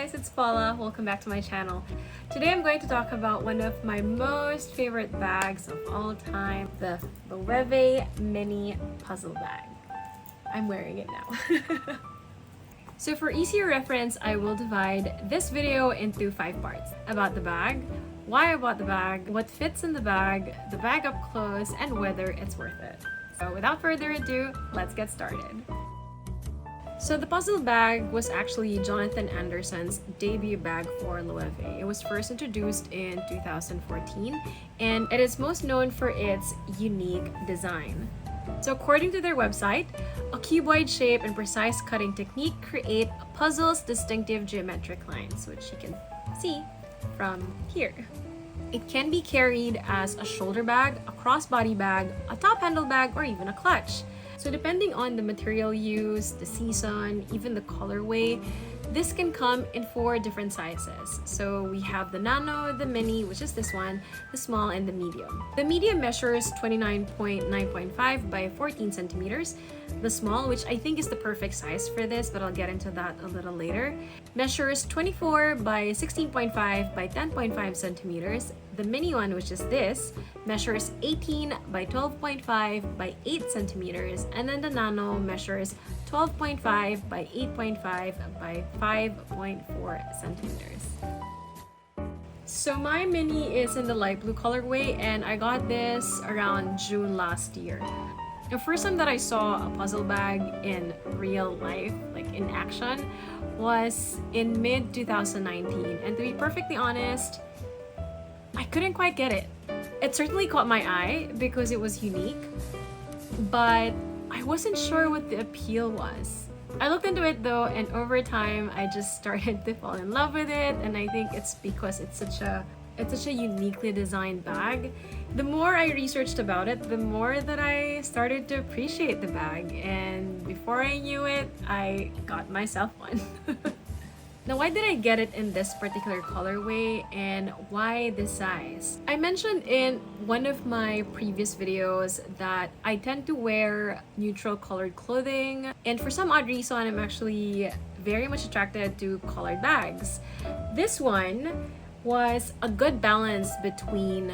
guys, it's Paula. Welcome back to my channel. Today I'm going to talk about one of my most favorite bags of all time, the Loewe Mini Puzzle Bag. I'm wearing it now. So for easier reference, I will divide this video into 5 parts. About the bag, why I bought the bag, what fits in the bag up close, and whether it's worth it. So without further ado, let's get started. So the puzzle bag was actually Jonathan Anderson's debut bag for Loewe. It was first introduced in 2014 and it is most known for its unique design. So according to their website, a cuboid shape and precise cutting technique create a puzzle's distinctive geometric lines, which you can see from here. It can be carried as a shoulder bag, a crossbody bag, a top handle bag, or even a clutch. So depending on the material used, the season, even the colorway, this can come in 4 different sizes. So we have the nano, the mini, which is this one, the small, and the medium. The medium measures 29.9.5 by 14 centimeters. The small, which I think is the perfect size for this, but I'll get into that a little later, measures 24 by 16.5 by 10.5 centimeters. The mini one, which is this, measures 18 by 12.5 by 8 centimeters, and then the nano measures 12.5 by 8.5 by 5.4 centimeters. So my mini is in the light blue colorway and I got this around June last year. The first time that I saw a puzzle bag in real life, like in action, was in mid-2019, and to be perfectly honest, I couldn't quite get it. It certainly caught my eye because it was unique, but I wasn't sure what the appeal was. I looked into it though, and over time I just started to fall in love with it, and I think it's because it's such a uniquely designed bag. The more I researched about it, the more that I started to appreciate the bag, and before I knew it, I got myself one. Now, why did I get it in this particular colorway and why this size? I mentioned in one of my previous videos that I tend to wear neutral colored clothing, and for some odd reason I'm actually very much attracted to colored bags. This one was a good balance between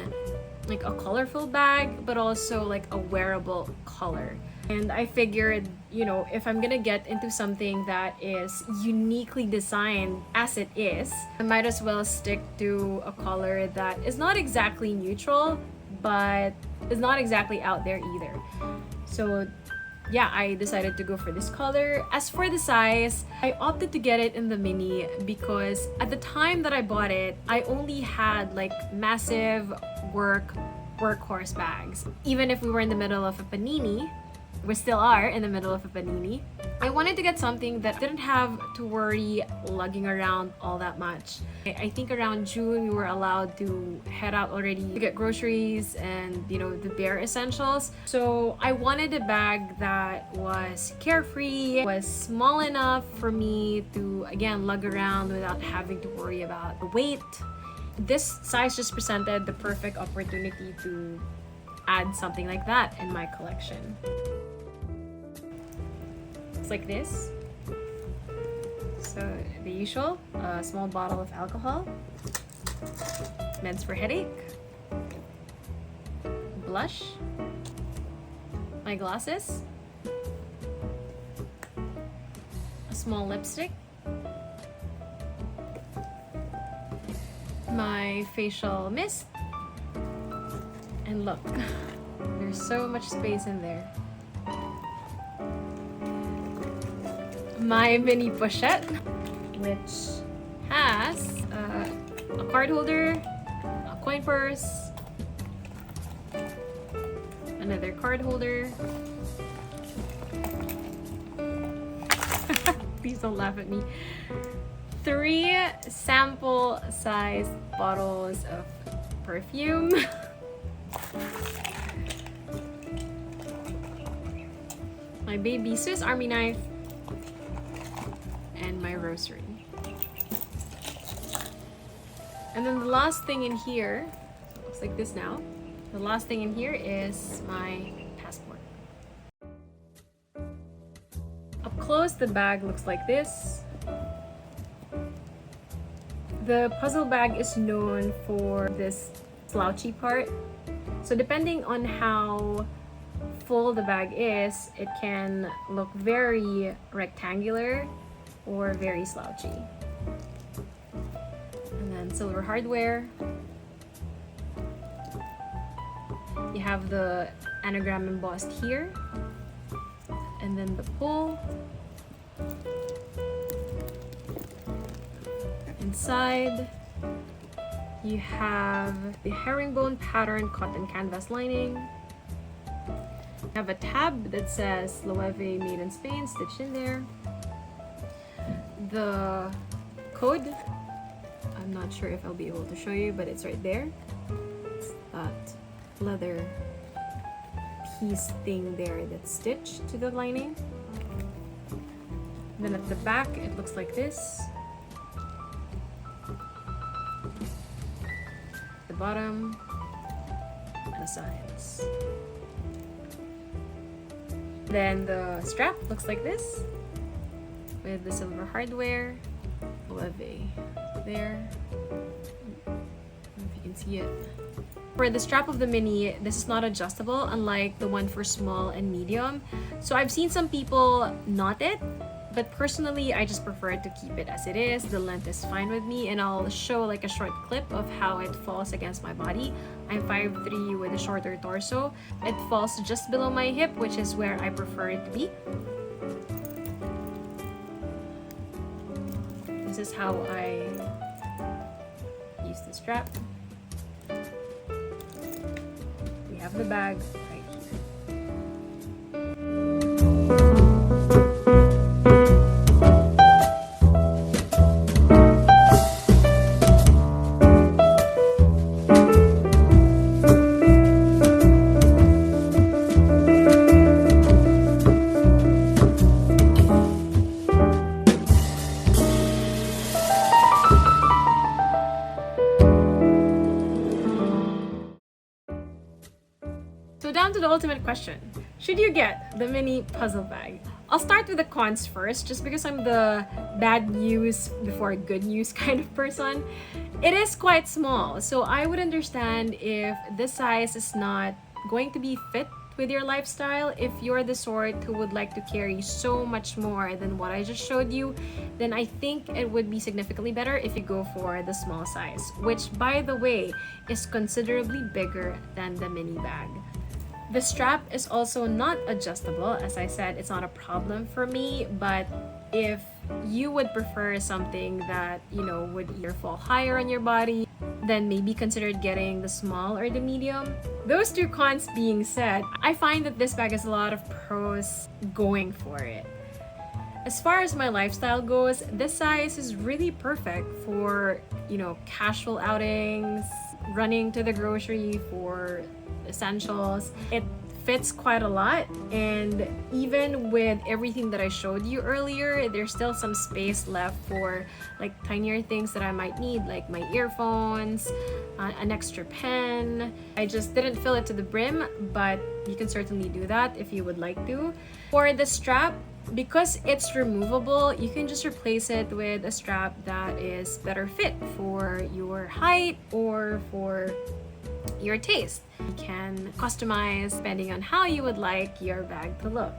like a colorful bag but also like a wearable color. And I figured, you know, if I'm gonna get into something that is uniquely designed as it is, I might as well stick to a color that is not exactly neutral, but is not exactly out there either. So yeah, I decided to go for this color. As for the size, I opted to get it in the mini because at the time that I bought it, I only had like massive workhorse bags. Even if we were in the middle of a panini, we still are in the middle of a panini, I wanted to get something that didn't have to worry lugging around all that much. I think around June we were allowed to head out already to get groceries and, you know, the bare essentials. So I wanted a bag that was carefree, was small enough for me to, again, lug around without having to worry about the weight. This size just presented the perfect opportunity to add something like that in my collection. Like this. So the usual, a small bottle of alcohol, meds for headache, blush, my glasses, a small lipstick, my facial mist, and look, there's so much space in there. My mini pochette, which has a card holder, a coin purse, another card holder. Please don't laugh at me. 3 sample sized bottles of perfume. My baby Swiss Army knife, and my rosary. And then the last thing in here, so it looks like this now. The last thing in here is my passport. Up close, the bag looks like this. The puzzle bag is known for this slouchy part. So depending on how full the bag is, it can look very rectangular or very slouchy. And then silver hardware. You have the anagram embossed here. And then the pull. Inside, you have the herringbone pattern cotton canvas lining. You have a tab that says Loewe made in Spain stitched in there. The code, I'm not sure if I'll be able to show you, but it's right there. It's that leather piece thing there that's stitched to the lining. Then at the back, it looks like this. The bottom and the sides. Then the strap looks like this with the silver hardware. Loewe there. I don't know if you can see it. For the strap of the Mini, this is not adjustable, unlike the one for small and medium. So I've seen some people knot it, but personally, I just prefer to keep it as it is. The length is fine with me, and I'll show like a short clip of how it falls against my body. I'm 5'3" with a shorter torso. It falls just below my hip, which is where I prefer it to be. This is how I use the strap. We have the bag right here. So down to the ultimate question. Should you get the Mini Puzzle Bag? I'll start with the cons first, just because I'm the bad news before good news kind of person. It is quite small, so I would understand if this size is not going to be fit with your lifestyle. If you're the sort who would like to carry so much more than what I just showed you, then I think it would be significantly better if you go for the small size, which by the way is considerably bigger than the mini bag. The strap is also not adjustable. As I said, it's not a problem for me, but if you would prefer something that, you know, would either fall higher on your body, then maybe consider getting the small or the medium. Those two cons being said, I find that this bag has a lot of pros going for it. As far as my lifestyle goes, this size is really perfect for, you know, casual outings, running to the grocery for essentials. It fits quite a lot, and even with everything that I showed you earlier, there's still some space left for like tinier things that I might need, like my earphones, an extra pen. I just didn't fill it to the brim, but you can certainly do that if you would like to. For the strap, because it's removable, you can just replace it with a strap that is better fit for your height or for your taste. You can customize depending on how you would like your bag to look.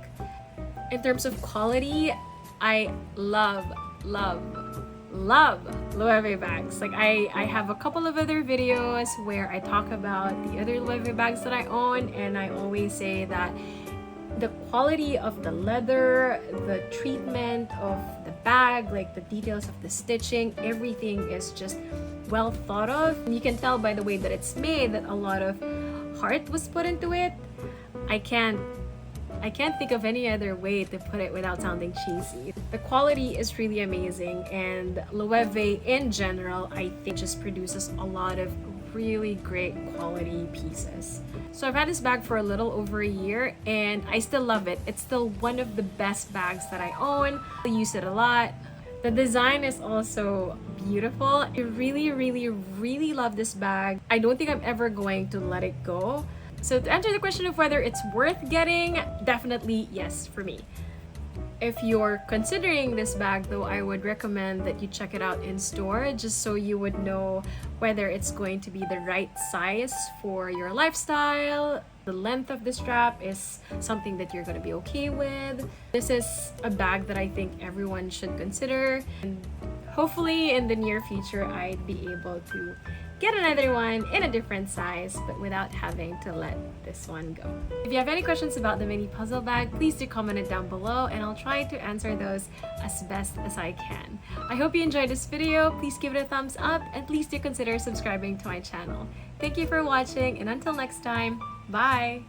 In terms of quality, I love Loewe bags. Like I have a couple of other videos where I talk about the other Loewe bags that I own, and I always say that the quality of the leather, the treatment of the bag, like the details of the stitching, everything is just well thought of. And you can tell by the way that it's made that a lot of heart was put into it. I can't think of any other way to put it without sounding cheesy. The quality is really amazing, and Loewe in general, I think, just produces a lot of really great quality pieces. So I've had this bag for a little over a year, and I still love it. It's still one of the best bags that I own. I use it a lot. The design is also beautiful. I really love this bag. I don't think I'm ever going to let it go. So to answer the question of whether it's worth getting, definitely yes for me. If you're considering this bag though, I would recommend that you check it out in store just so you would know whether it's going to be the right size for your lifestyle. The length of the strap is something that you're going to be okay with. This is a bag that I think everyone should consider, and hopefully in the near future I'd be able to get another one in a different size, but without having to let this one go. If you have any questions about the mini puzzle bag, please do comment it down below and I'll try to answer those as best as I can. I hope you enjoyed this video. Please give it a thumbs up and please do consider subscribing to my channel. Thank you for watching, and until next time, bye!